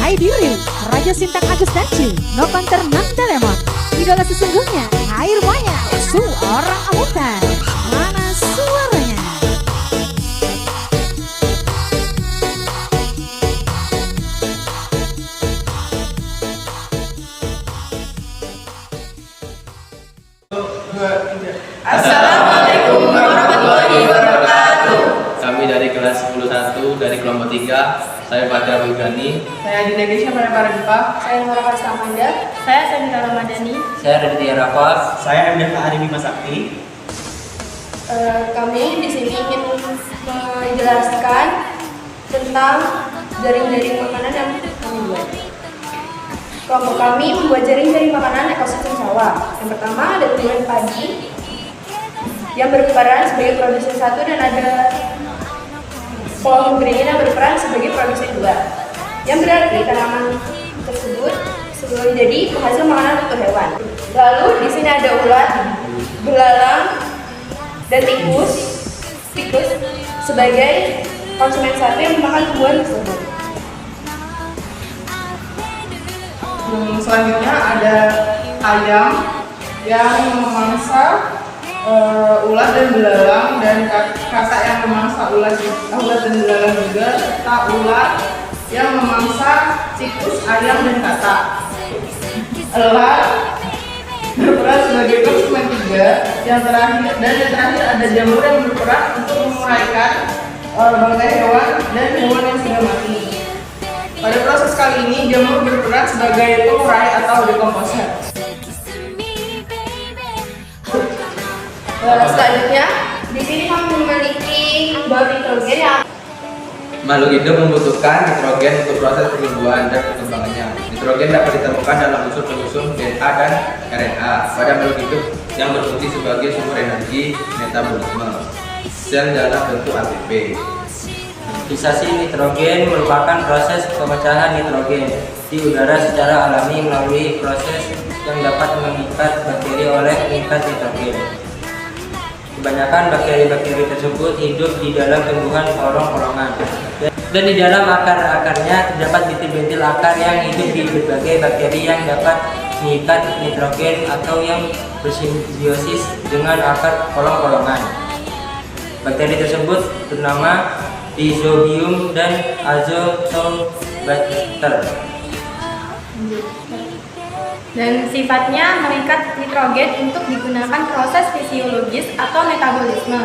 Hai diri, Raja Sintang Agus Nanci, Novanter Nandalemon, idola sesungguhnya, air maya, seorang amutan, mana suaranya? Assalamualaikum warahmatullahi wabarakatuh. Kami dari kelas 10-1 dari kelompok 3. Saya Fadra Wigani. Saya Dinda Gesha Paraparadipa. Saya Nora Karsa Amanda. Saya Sandra Ramadhani. Saya Raditya Rafa. Saya MDK Ari Bima Sakti. Kami di sini ingin menjelaskan tentang jaring-jaring makanan yang kami buat. Kelompok kami membuat jaring-jaring makanan ekosistem sawah. Yang pertama ada tumbuhan padi yang berperan sebagai produsen satu dan ada pohon beringin yang berperan sebagai produsen dua. Yang berarti tanaman tersebut sebelum jadi penghasil makanan untuk hewan. Lalu di sini ada ulat, belalang, dan tikus sebagai konsumen satu yang memakan tumbuhan tersebut. Selanjutnya ada ayam yang memangsa ulat dan belalang, dan katak yang memangsa ulat dan belalang juga, serta ulat yang memangsa tikus, ayam, dan katak. Elat berperan sebagai konsumen 3. Yang terakhir ada jamur yang berperan untuk menguraikan bangkai hewan dan hewan yang sudah mati. Pada proses kali ini, jamur berperan sebagai pengurai atau dekomposer. Selanjutnya, di sini kami memiliki bahan nitrogen yang Makhluk hidup membutuhkan nitrogen untuk proses pertumbuhan dan perkembangannya. Nitrogen dapat ditemukan dalam unsur penyusun DNA dan RNA pada makhluk hidup yang berfungsi sebagai sumber energi metabolisme sel dalam bentuk ATP. Fiksasi nitrogen merupakan proses pemecahan nitrogen di udara secara alami melalui proses yang dapat mengikat bakteri oleh mengikat nitrogen. Kebanyakan bakteri-bakteri tersebut hidup di dalam tumbuhan kolong-kolongan, dan di dalam akar-akarnya terdapat bintil-bintil akar yang hidup di berbagai bakteri yang dapat mengikat nitrogen atau yang bersimbiosis dengan akar kolong-kolongan. Bakteri tersebut bernama Rhizobium dan Azotobacter. Dan sifatnya mengikat nitrogen untuk digunakan proses fisiologis atau metabolisme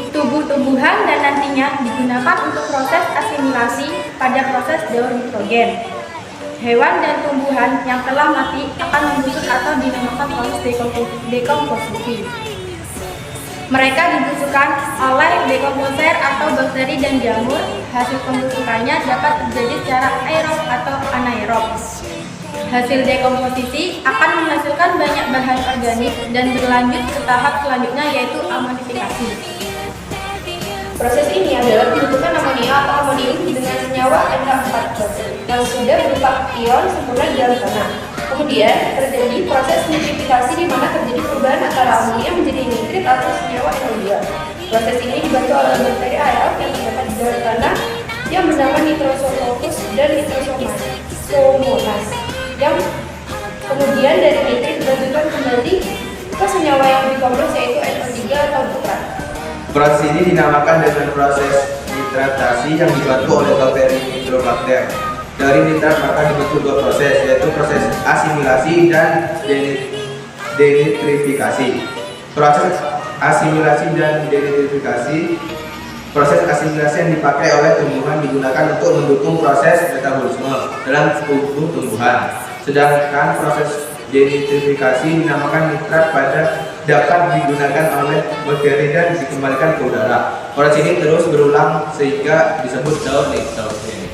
tubuh-tumbuhan, dan nantinya digunakan untuk proses asimilasi pada proses daur nitrogen. Hewan dan tumbuhan yang telah mati akan membusuk atau dinamakan proses dekomposisi. Mereka dibusukkan oleh dekomposer atau bakteri dan jamur. Hasil pembusukannya dapat terjadi secara aerob atau anaerob. Hasil dekomposisi akan menghasilkan banyak bahan organik dan berlanjut ke tahap selanjutnya, yaitu amonifikasi. proses ini adalah pembentukan amonia atau amonium dengan senyawa NH4+ yang sudah berupa ion sempurna di dalam tanah. Kemudian terjadi proses nitrifikasi di mana terjadi perubahan antara amonia menjadi nitrit atau senyawa NO2. Proses ini dibantu oleh bakteri aerob yang terdapat di dalam tanah yang bernama Nitrosomonas dan Nitrosomonas, yang kemudian dari nitrit dilanjutkan kembali ke senyawa yang dikompres yaitu NO3 atau nitrat. Proses ini dinamakan dengan proses nitratasi yang dibantu oleh bakteri Nitrobacter. Dari nitrat maka dibentuk dua proses, yaitu proses asimilasi dan denitrifikasi. Proses asimilasi dan denitrifikasi, proses asimilasi yang dipakai oleh tumbuhan digunakan untuk mendukung proses metabolisme dalam tubuh tumbuhan. Sedangkan proses denitrifikasi dinamakan nitrat pada dapat digunakan oleh bakteri dan dikembalikan ke udara. Proses ini terus berulang sehingga disebut daur nitrogen.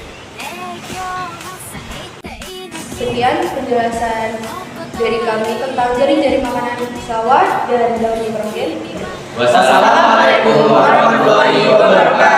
Sekian penjelasan dari kami tentang jaring-jaring makanan sawah dan daur nitrogen. Wassalamualaikum warahmatullahi wabarakatuh.